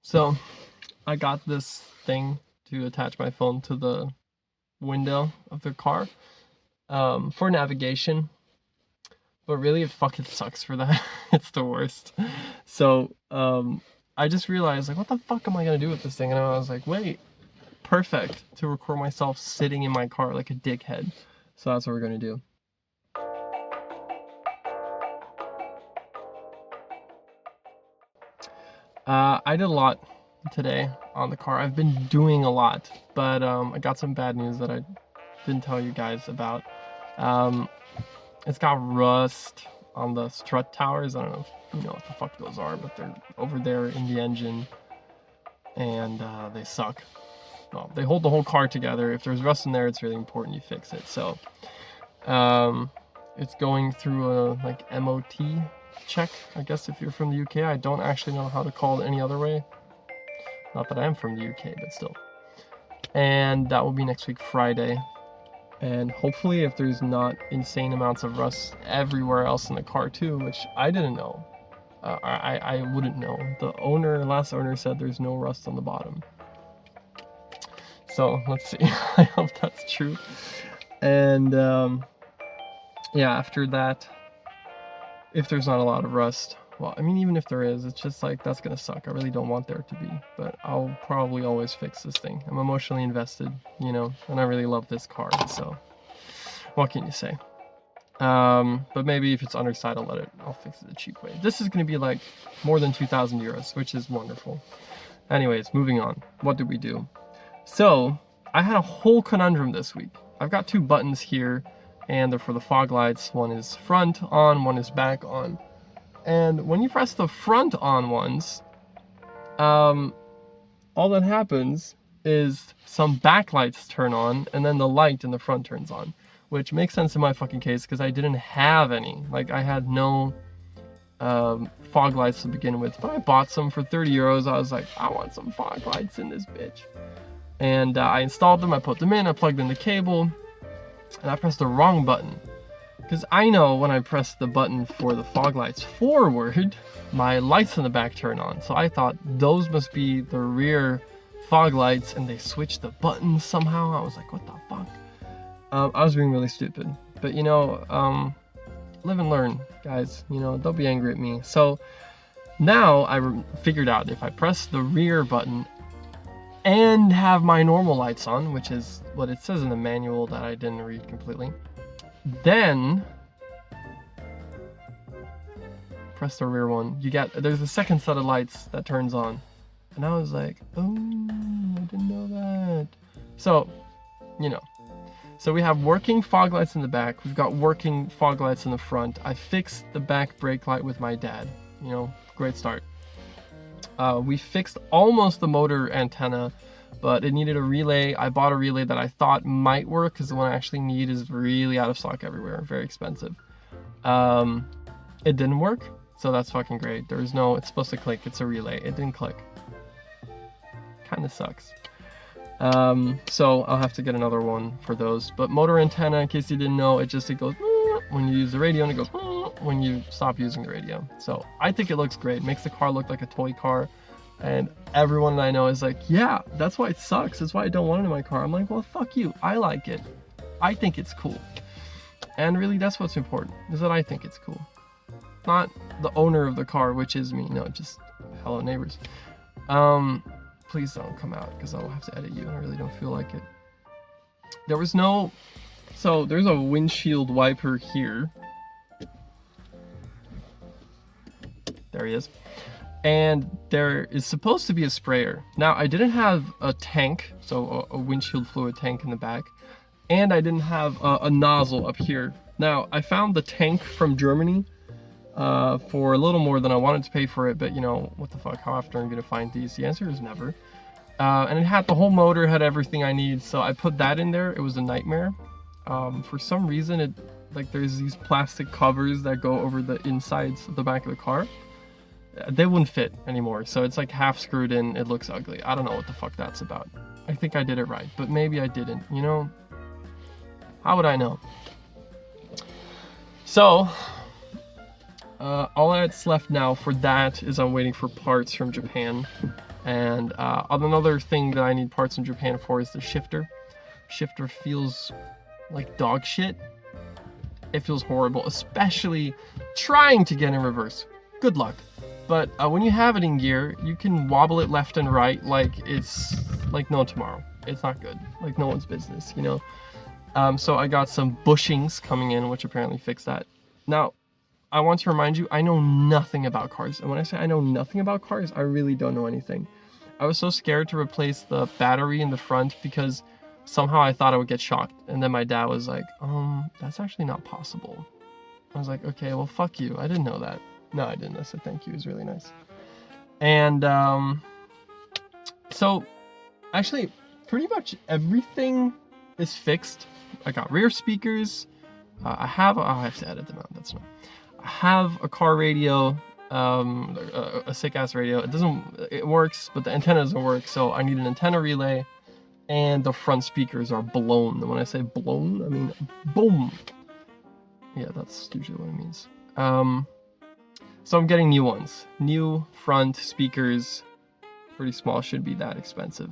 So I got this thing to attach my phone to the window of the car for navigation, but really it fucking sucks for that. It's the worst. So I just realized, like, what the fuck am I gonna do with this thing? And I was like, wait, perfect to record myself sitting in my car like a dickhead. So that's what we're gonna do. I did a lot today on the car. I've been doing a lot, but I got some bad news that I didn't tell you guys about. It's got rust on the strut towers. I don't know if you know what the fuck those are, but they're over there in the engine, and they suck. Well, they hold the whole car together. If there's rust in there, it's really important you fix it. So it's going through a like MOT check, I guess, if you're from the UK. I don't actually know how to call it any other way. Not that I am from the UK, but still. And that will be next week, Friday. And hopefully, if there's not insane amounts of rust everywhere else in the car too, which I didn't know, I wouldn't know. The last owner said there's no rust on the bottom. So let's see. I hope that's true. And yeah, after that, if there's not a lot of rust, well, I mean, even if there is, it's just like, that's gonna suck. I really don't want there to be, but I'll probably always fix this thing. I'm emotionally invested, you know, and I really love this car, so what can you say? But maybe if it's underside, I'll fix it the cheap way. This is gonna be like more than 2,000 euros, which is wonderful. Anyways, moving on. What did we do? So I had a whole conundrum this week. I've got two buttons here, and they're for the fog lights. One is front on, one is back on. And when you press the front on ones, all that happens is some backlights turn on, and then the light in the front turns on, which makes sense in my fucking case because I didn't have any. Like, I had no fog lights to begin with, but I bought some for 30 euros. I was like, I want some fog lights in this bitch. And I installed them, I put them in, I plugged in the cable, and I pressed the wrong button. Because I know when I press the button for the fog lights forward, my lights in the back turn on. So I thought those must be the rear fog lights, and they switched the buttons somehow. I was like, what the fuck? I was being really stupid. But, you know, live and learn, guys. You know, don't be angry at me. So now I figured out if I press the rear button and have my normal lights on, which is what it says in the manual that I didn't read completely, then press the rear one, there's a second set of lights that turns on. And I was like, oh, I didn't know that. So, you know, so we have working fog lights in the back, we've got working fog lights in the front. I fixed the back brake light with my dad, you know, great start. We fixed almost the motor antenna, but it needed a relay. I bought a relay that I thought might work because the one I actually need is really out of stock everywhere, very expensive. It didn't work, so that's fucking great. It's supposed to click, it's a relay. It didn't click. Kind of sucks. So I'll have to get another one for those. But motor antenna, in case you didn't know, it goes when you use the radio, and it goes when you stop using the radio. So I think it looks great. It makes the car look like a toy car. And everyone that I know is like, yeah, that's why it sucks. That's why I don't want it in my car. I'm like, well, fuck you. I like it. I think it's cool. And really, that's what's important, is that I think it's cool. Not the owner of the car, which is me. No, just hello neighbors. Please don't come out, because I'll have to edit you, and I really don't feel like it. So there's a windshield wiper here. There he is. And there is supposed to be a sprayer. Now, I didn't have a tank, so a windshield fluid tank in the back, and I didn't have a nozzle up here. Now, I found the tank from Germany for a little more than I wanted to pay for it, but you know, what the fuck, how often are you gonna find these? The answer is never. And it had the whole motor, had everything I need, so I put that in there. It was a nightmare. For some reason, there's these plastic covers that go over the insides of the back of the car. They wouldn't fit anymore, so it's like half screwed in. It looks ugly. I don't know what the fuck that's about. I think I did it right, but maybe I didn't, you know? How would I know? So, all that's left now for that is I'm waiting for parts from Japan. And another thing that I need parts in Japan for is the shifter. Shifter feels like dog shit. It feels horrible, especially trying to get in reverse. Good luck. But when you have it in gear, you can wobble it left and right like it's like no tomorrow. It's not good, like no one's business, you know? So I got some bushings coming in, which apparently fix that. Now, I want to remind you, I know nothing about cars. And when I say I know nothing about cars, I really don't know anything. I was so scared to replace the battery in the front because somehow I thought I would get shocked. And then my dad was like, that's actually not possible. I was like, okay, well, fuck you. I didn't know that. No, I didn't. I said thank you. It was really nice. And so actually pretty much everything is fixed. I got rear speakers. I have to edit them out. That's not. I have a car radio, a sick ass radio. It works, but the antenna doesn't work. So I need an antenna relay, and the front speakers are blown. And when I say blown, I mean boom. Yeah, that's usually what it means. So I'm getting new ones. New front speakers, pretty small, shouldn't be that expensive.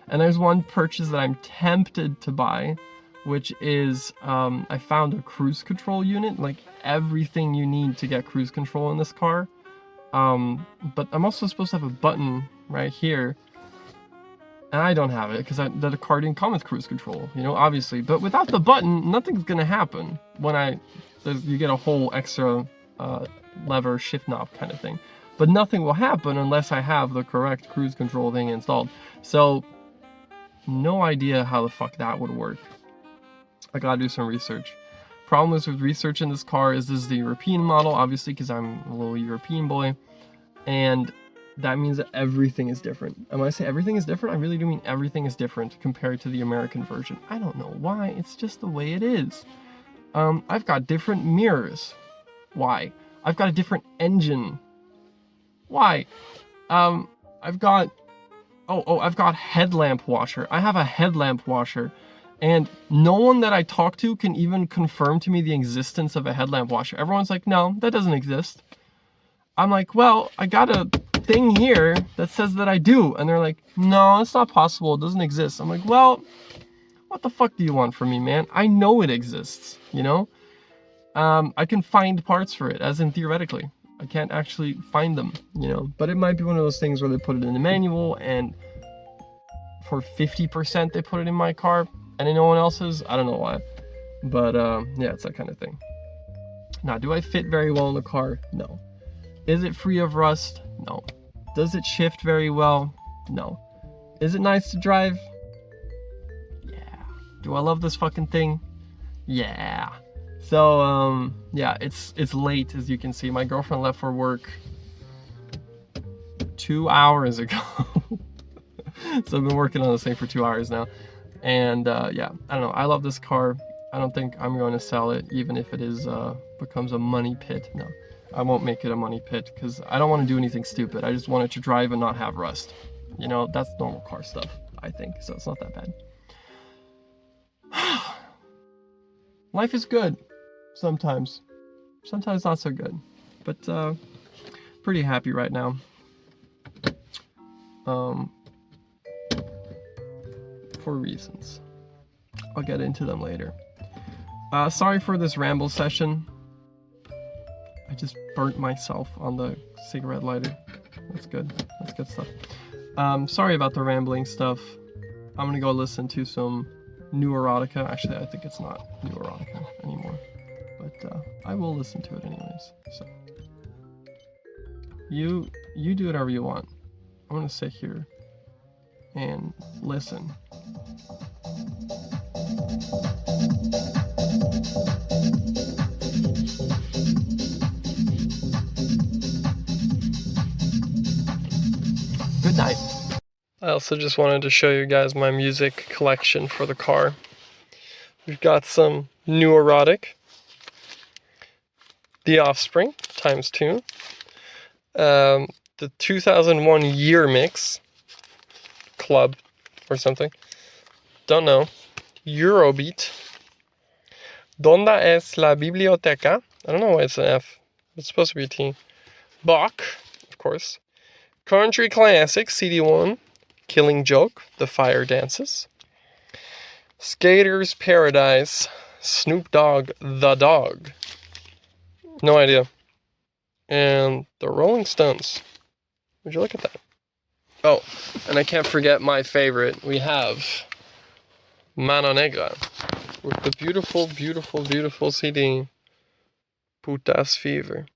And there's one purchase that I'm tempted to buy, which is, I found a cruise control unit, like everything you need to get cruise control in this car. But I'm also supposed to have a button right here, and I don't have it because the car didn't come with cruise control, you know, obviously. But without the button, nothing's gonna happen when you get a whole extra lever shift knob kind of thing. But nothing will happen unless I have the correct cruise control thing installed. So no idea how the fuck that would work. I gotta do some research. Problem is with research in this car is this is the European model, obviously, because I'm a little European boy, and that means that everything is different. And when I say everything is different, I really do mean everything is different compared to the American version. I don't know why, it's just the way it is. I've got different mirrors. Why? I've got a different engine. Why? I've got headlamp washer. I have a headlamp washer, and no one that I talk to can even confirm to me the existence of a headlamp washer. Everyone's like, no, that doesn't exist. I'm like, well, I got a thing here that says that I do. And they're like, no, it's not possible. It doesn't exist. I'm like, well, what the fuck do you want from me, man? I know it exists, you know? I can find parts for it, as in theoretically. I can't actually find them, you know? But it might be one of those things where they put it in the manual, and for 50% they put it in my car, and in no one else's. I don't know why. But yeah, it's that kind of thing. Now, do I fit very well in the car? No. Is it free of rust? No. Does it shift very well? No. Is it nice to drive? Yeah. Do I love this fucking thing? Yeah. So, yeah, it's late, as you can see. My girlfriend left for work 2 hours ago. So I've been working on this thing for 2 hours now. And, yeah, I don't know. I love this car. I don't think I'm going to sell it, even if it is, becomes a money pit. No, I won't make it a money pit, because I don't want to do anything stupid. I just want it to drive and not have rust. You know, that's normal car stuff, I think. So it's not that bad. Life is good. Sometimes not so good, but pretty happy right now. For reasons I'll get into them later. Sorry for this ramble session. I just burnt myself on the cigarette lighter. That's good stuff. Sorry about the rambling stuff. I'm gonna go listen to some new erotica. Actually, I think it's not new erotica anymore, but I will listen to it anyways. So you do whatever you want. I'm gonna sit here and listen. Good night. I also just wanted to show you guys my music collection for the car. We've got some new erotic, The Offspring ×2, the 2001 year mix, Club or something, don't know, Eurobeat, Donde es la biblioteca? I don't know why it's an F, it's supposed to be a T, Bach, of course, Country Classic, CD1. Killing Joke, The Fire Dances. Skater's Paradise, Snoop Dogg, The Dog. No idea. And the Rolling Stones. Would you look at that? Oh, and I can't forget my favorite. We have Mano Negra with the beautiful, beautiful, beautiful CD, Putas Fever.